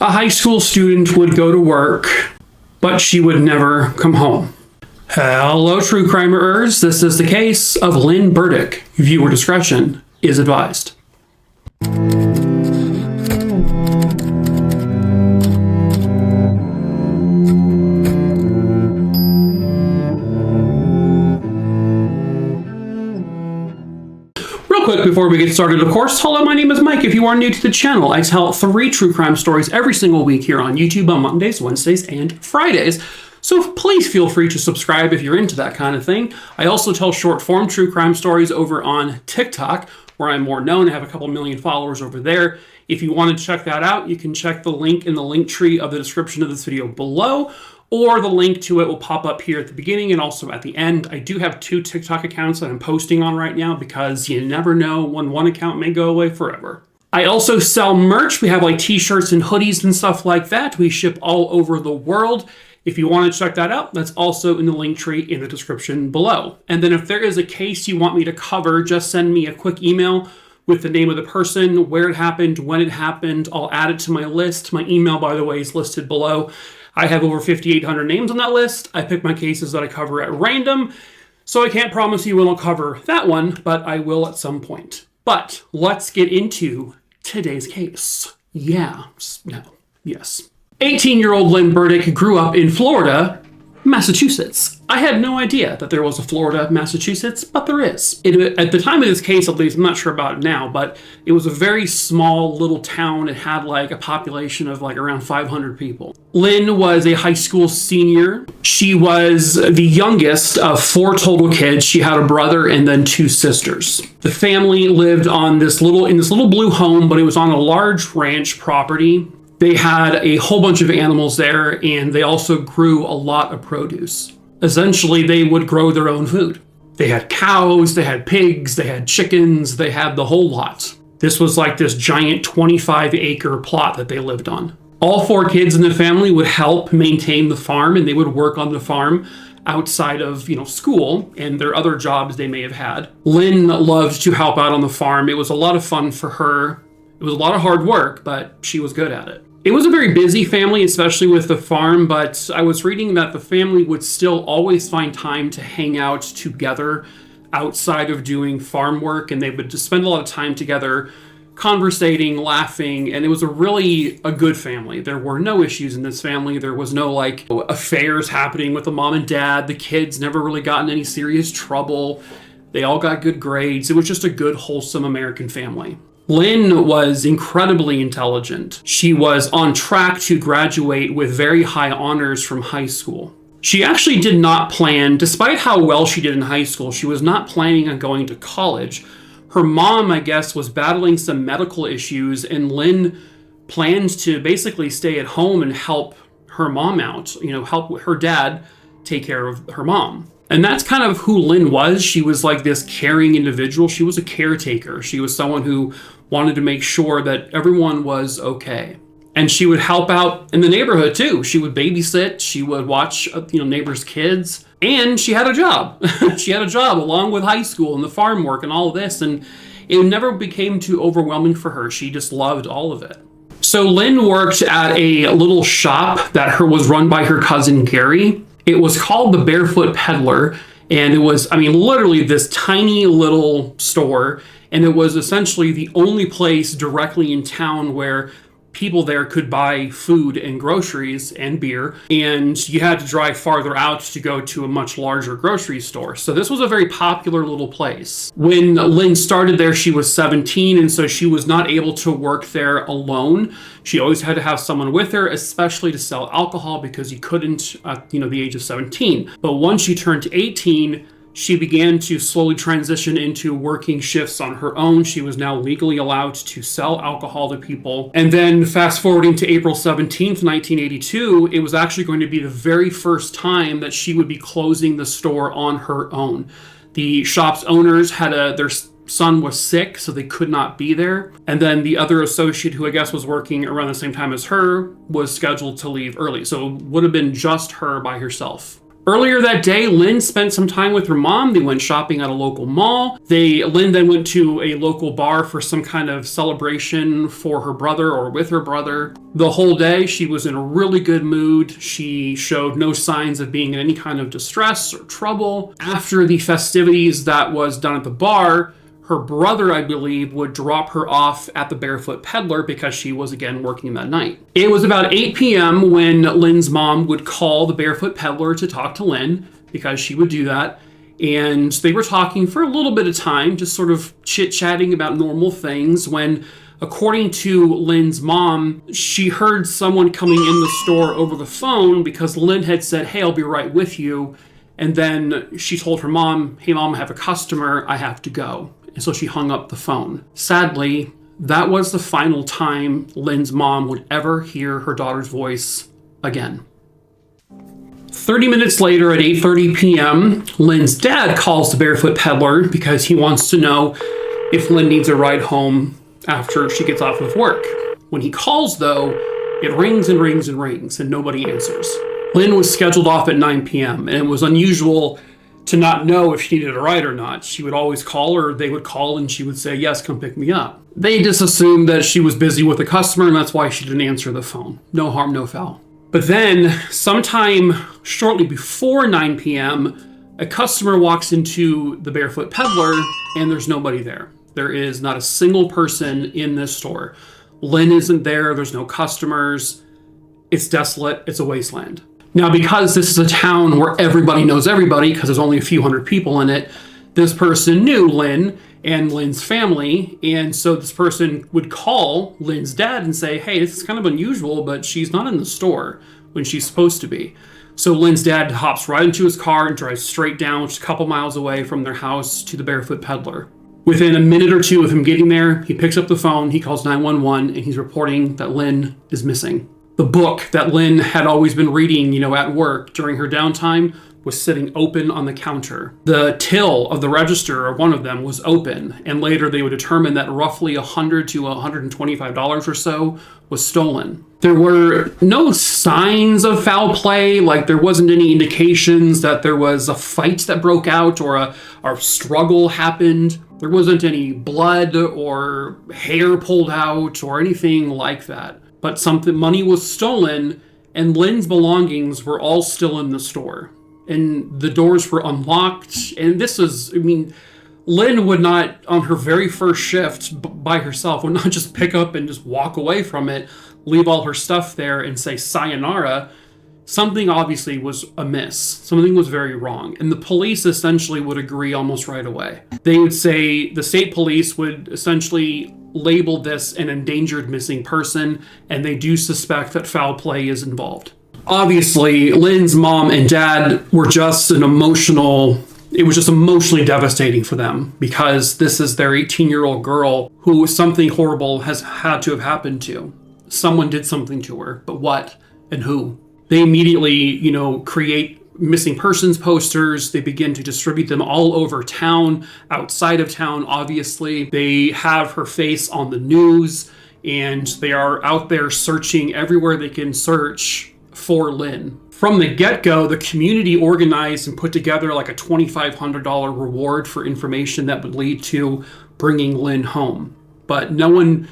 A high school student would go to work, but she would never come home. Hello, true crimerers. This is the case of Lynn Burdick. Viewer discretion is advised. Quick before we get started, of course, hello, my name is Mike. If you are new to the channel, I tell 3 true crime stories every single week here on YouTube on Mondays, Wednesdays, and Fridays. So please feel free to subscribe if you're into that kind of thing. I also tell short form true crime stories over on TikTok, where I'm more known. I have a couple million followers over there. If you want to check that out, you can check the link in the link tree of the description of this video below, or the link to it will pop up here at the beginning and also at the end. I do have 2 TikTok accounts that I'm posting on right now because you never know when one account may go away forever. I also sell merch. We have like t-shirts and hoodies and stuff like that. We ship all over the world. If you want to check that out, that's also in the link tree in the description below. And then if there is a case you want me to cover, just send me a quick email with the name of the person, where it happened, when it happened. I'll add it to my list. My email, by the way, is listed below. I have over 5,800 names on that list. I pick my cases that I cover at random, so I can't promise you when I'll cover that one, but I will at some point. But let's get into today's case. Yes. 18-year-old Lynn Burdick grew up in Florida, Massachusetts. I had no idea that there was a Florida, Massachusetts, but there is. At the time of this case, at least, I'm not sure about it now, but it was a very small little town. It had like a population of like around 500 people. Lynn was a high school senior. She was the youngest of 4 total kids. She had a brother and then 2 sisters. The family lived in this little blue home, but it was on a large ranch property. They had a whole bunch of animals there, and they also grew a lot of produce. Essentially, they would grow their own food. They had cows, they had pigs, they had chickens, they had the whole lot. This was like this giant 25-acre plot that they lived on. All 4 kids in the family would help maintain the farm, and they would work on the farm outside of, school and their other jobs they may have had. Lynn loved to help out on the farm. It was a lot of fun for her. It was a lot of hard work, but she was good at it. It was a very busy family, especially with the farm, but I was reading that the family would still always find time to hang out together outside of doing farm work, and they would just spend a lot of time together conversating, laughing, and it was a good family. There were no issues in this family. There was no affairs happening with the mom and dad. The kids never really got in any serious trouble. They all got good grades. It was just a good, wholesome American family. Lynn was incredibly intelligent. She was on track to graduate with very high honors from high school. She actually did not plan, despite how well she did in high school, she was not planning on going to college. Her mom, I guess, was battling some medical issues, and Lynn planned to basically stay at home and help her mom out, help her dad take care of her mom. And that's kind of who Lynn was. She was like this caring individual. She was a caretaker. She was someone who wanted to make sure that everyone was okay. And she would help out in the neighborhood too. She would babysit. She would watch, neighbors' kids. And she had a job. She had a job along with high school and the farm work and all of this. And it never became too overwhelming for her. She just loved all of it. So Lynn worked at a little shop that was run by her cousin Gary. It was called the Barefoot Peddlar, and it was, literally this tiny little store, and it was essentially the only place directly in town where people there could buy food and groceries and beer, and you had to drive farther out to go to a much larger grocery store. So this was a very popular little place. When Lynn started there, she was 17, and so she was not able to work there alone. She always had to have someone with her, especially to sell alcohol, because you couldn't at the age of 17. But once she turned to 18, she began to slowly transition into working shifts on her own. She was now legally allowed to sell alcohol to people. And then fast forwarding to April 17th, 1982, it was actually going to be the very first time that she would be closing the store on her own. The shop's owners had their son was sick, so they could not be there. And then the other associate, who I guess was working around the same time as her, was scheduled to leave early. So it would have been just her by herself. Earlier that day, Lynn spent some time with her mom. They went shopping at a local mall. Lynn then went to a local bar for some kind of celebration for her brother or with her brother. The whole day, she was in a really good mood. She showed no signs of being in any kind of distress or trouble. After the festivities that was done at the bar, her brother, I believe, would drop her off at the Barefoot Peddlar because she was again working that night. It was about 8 p.m. when Lynn's mom would call the Barefoot Peddlar to talk to Lynn, because she would do that. And they were talking for a little bit of time, just sort of chit-chatting about normal things, when, according to Lynn's mom, she heard someone coming in the store over the phone because Lynn had said, "Hey, I'll be right with you." And then she told her mom, "Hey, Mom, I have a customer. I have to go." And so she hung up the phone. Sadly, that was the final time Lynn's mom would ever hear her daughter's voice again. 30 minutes later at 8:30 p.m., Lynn's dad calls the Barefoot Peddlar because he wants to know if Lynn needs a ride home after she gets off of work. When he calls, though, it rings and rings and rings, and nobody answers. Lynn was scheduled off at 9 p.m., and it was unusual to not know if she needed a ride or not. She would always call, or they would call and she would say, "Yes, come pick me up." They just assumed that she was busy with a customer, and that's why she didn't answer the phone. No harm, no foul. But then, sometime shortly before 9 p.m., a customer walks into the Barefoot Peddlar, and there's nobody there. There is not a single person in this store. Lynn isn't there. There's no customers. It's desolate. It's a wasteland. Now, because this is a town where everybody knows everybody, because there's only a few hundred people in it, this person knew Lynn and Lynn's family, and so this person would call Lynn's dad and say, "Hey, this is kind of unusual, but she's not in the store when she's supposed to be." So Lynn's dad hops right into his car and drives straight down, just a couple miles away from their house, to the Barefoot Peddlar. Within a minute or two of him getting there, he picks up the phone, he calls 911, and he's reporting that Lynn is missing. The book that Lynn had always been reading, at work during her downtime, was sitting open on the counter. The till of the register, or one of them, was open, and later they would determine that roughly $100 to $125 or so was stolen. There were no signs of foul play, like there wasn't any indications that there was a fight that broke out or a struggle happened. There wasn't any blood or hair pulled out or anything like that. But money was stolen, and Lynn's belongings were all still in the store. And the doors were unlocked. And Lynn would not, on her very first shift by herself, would not just pick up and just walk away from it, leave all her stuff there and say sayonara. Something obviously was amiss. Something was very wrong. And the police essentially would agree almost right away. They would say, the state police would essentially label this an endangered missing person, and they do suspect that foul play is involved. Obviously, Lynn's mom and dad were just it was just emotionally devastating for them, because this is their 18-year-old girl who something horrible has had to have happened to. Someone did something to her, but what and who? They immediately, create missing persons posters. They begin to distribute them all over town, outside of town, obviously. They have her face on the news, and they are out there searching everywhere they can search for Lynn. From the get-go, the community organized and put together like a $2,500 reward for information that would lead to bringing Lynn home. But no one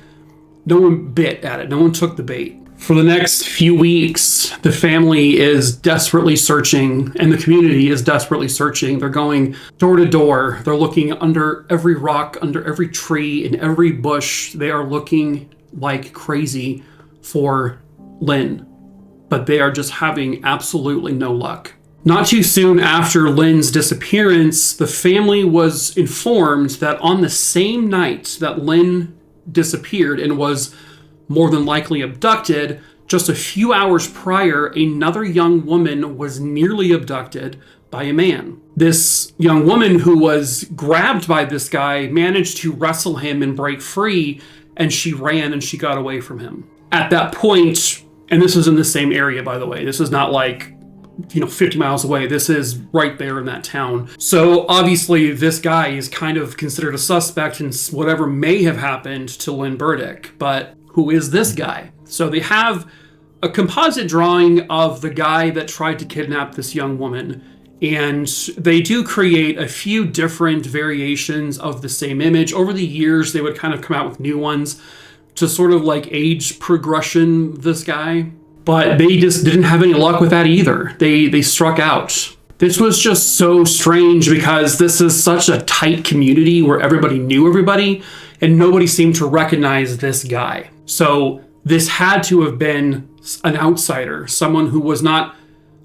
bit at it. No one took the bait. For the next few weeks, the family is desperately searching, and the community is desperately searching. They're going door to door. They're looking under every rock, under every tree, in every bush. They are looking like crazy for Lynn, but they are just having absolutely no luck. Not too soon after Lynn's disappearance, the family was informed that on the same night that Lynn disappeared and was more than likely abducted, just a few hours prior, another young woman was nearly abducted by a man. This young woman, who was grabbed by this guy, managed to wrestle him and break free, and she ran and she got away from him. At that point, and this is in the same area, by the way, this is not like 50 miles away. This is right there in that town. So obviously this guy is kind of considered a suspect in whatever may have happened to Lynn Burdick, but who is this guy? So they have a composite drawing of the guy that tried to kidnap this young woman. And they do create a few different variations of the same image. Over the years, they would kind of come out with new ones to sort of like age progression this guy. But they just didn't have any luck with that either. They struck out. This was just so strange because this is such a tight community where everybody knew everybody and nobody seemed to recognize this guy. So this had to have been an outsider, someone who was not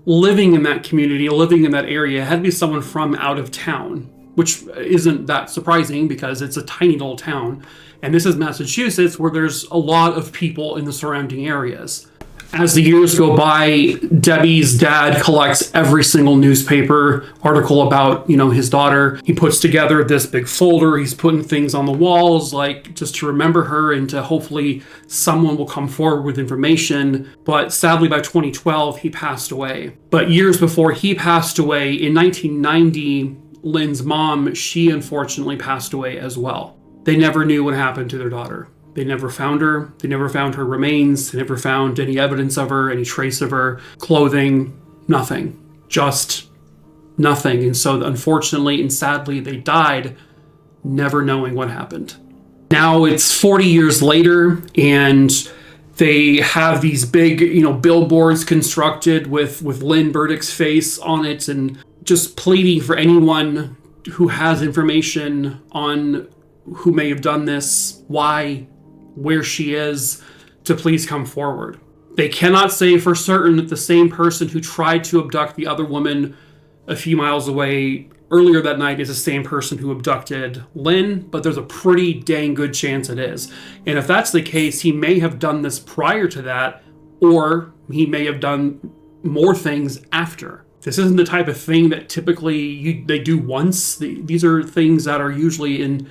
living in that community, living in that area. It had to be someone from out of town, which isn't that surprising because it's a tiny little town. And this is Massachusetts, where there's a lot of people in the surrounding areas. As the years go by, Debbie's dad collects every single newspaper article about, his daughter. He puts together this big folder. He's putting things on the walls, like just to remember her and to hopefully someone will come forward with information. But sadly, by 2012, he passed away. But years before he passed away, in 1990, Lynn's mom, she unfortunately passed away as well. They never knew what happened to their daughter. They never found her. They never found her remains. They never found any evidence of her, any trace of her, clothing, nothing. Just nothing. And so unfortunately and sadly, they died never knowing what happened. Now it's 40 years later, and they have these big, billboards constructed with Lynn Burdick's face on it, and just pleading for anyone who has information on who may have done this, why, where she is, to please come forward. They cannot say for certain that the same person who tried to abduct the other woman a few miles away earlier that night is the same person who abducted Lynn, but there's a pretty dang good chance it is. And if that's the case, he may have done this prior to that, or he may have done more things after. This isn't the type of thing that typically they do once. These are things that are usually in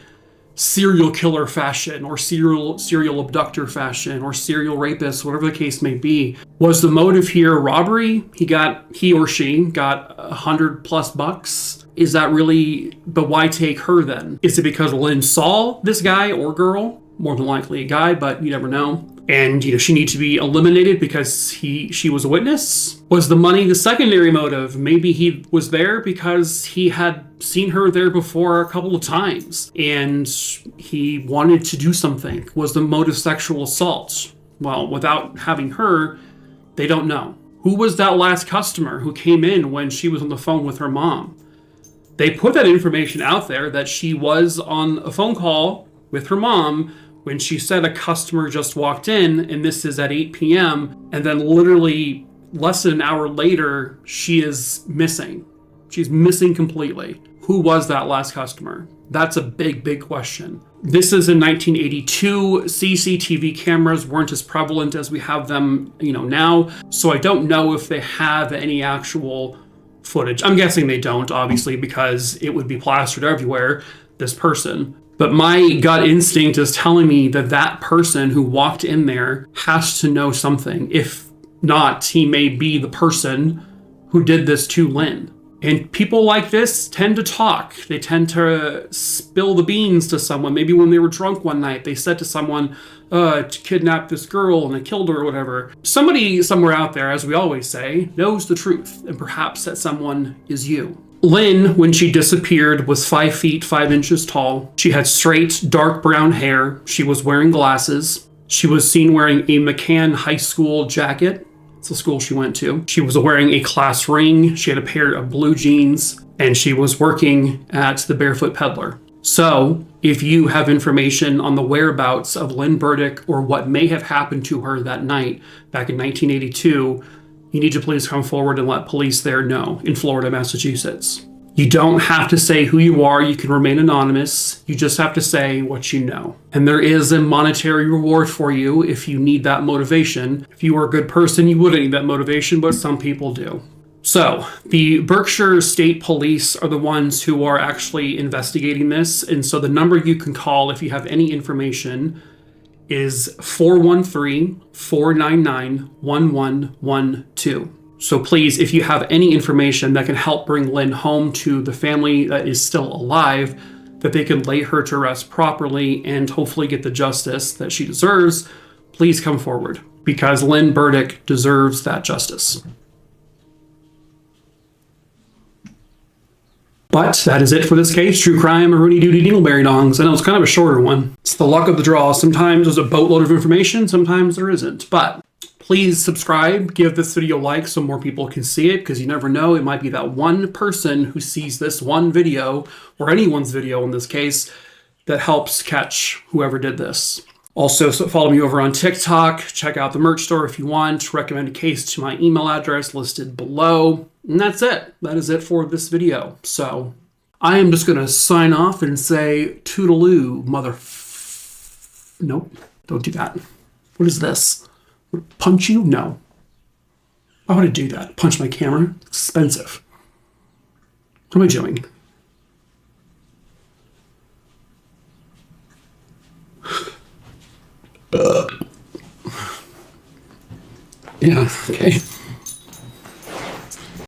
serial killer fashion, or serial abductor fashion, or serial rapist, whatever the case may be. Was the motive here robbery? He or she got $100+ Is that really, but why take her then? Is it because Lynn saw this guy or girl? More than likely a guy, but you never know. And she needs to be eliminated because she was a witness? Was the money the secondary motive? Maybe he was there because he had seen her there before a couple of times and he wanted to do something. Was the motive sexual assault? Well, without having her, they don't know. Who was that last customer who came in when she was on the phone with her mom? They put that information out there that she was on a phone call with her mom when she said a customer just walked in, and this is at 8 p.m. And then literally less than an hour later, she is missing. She's missing completely. Who was that last customer? That's a big, big question. This is in 1982. CCTV cameras weren't as prevalent as we have them, now. So I don't know if they have any actual footage. I'm guessing they don't, obviously, because it would be plastered everywhere, this person. But my gut instinct is telling me that that person who walked in there has to know something. If not, he may be the person who did this to Lynn. And people like this tend to talk. They tend to spill the beans to someone. Maybe when they were drunk one night, they said to someone, kidnapped this girl and I killed her or whatever. Somebody somewhere out there, as we always say, knows the truth. And perhaps that someone is you. Lynn, when she disappeared, was 5 feet 5 inches tall. She had straight, dark brown hair. She was wearing glasses. She was seen wearing a McCann High School jacket. It's the school she went to. She was wearing a class ring. She had a pair of blue jeans, and she was working at the Barefoot Peddlar. So, if you have information on the whereabouts of Lynn Burdick or what may have happened to her that night back in 1982, you need to please come forward and let police there know in Florida, Massachusetts. You don't have to say who you are. You can remain anonymous. You just have to say what you know. And there is a monetary reward for you if you need that motivation. If you are a good person, you wouldn't need that motivation, but some people do. So, the Berkshire State Police are the ones who are actually investigating this. And so the number you can call if you have any information is 413-499-1112. So please, if you have any information that can help bring Lynn home to the family that is still alive, that they can lay her to rest properly and hopefully get the justice that she deserves, please come forward. because Lynn Burdick deserves that justice. But that is it for this case. True crime, Rooney Doody Dingleberry Dongs. I know it's kind of a shorter one. It's the luck of the draw. Sometimes there's a boatload of information, sometimes there isn't. But please subscribe, give this video a like so more people can see it, because you never know, it might be that one person who sees this one video, or anyone's video in this case, that helps catch whoever did this. Also, follow me over on TikTok. Check out the merch store if you want. Recommend a case to my email address listed below. And that's it. That is it for this video. So I am just going to sign off and say toodaloo, Nope, don't do that. What is this? Punch you? No. Why would I do that? Punch my camera? It's expensive. What am I doing? Yeah, okay.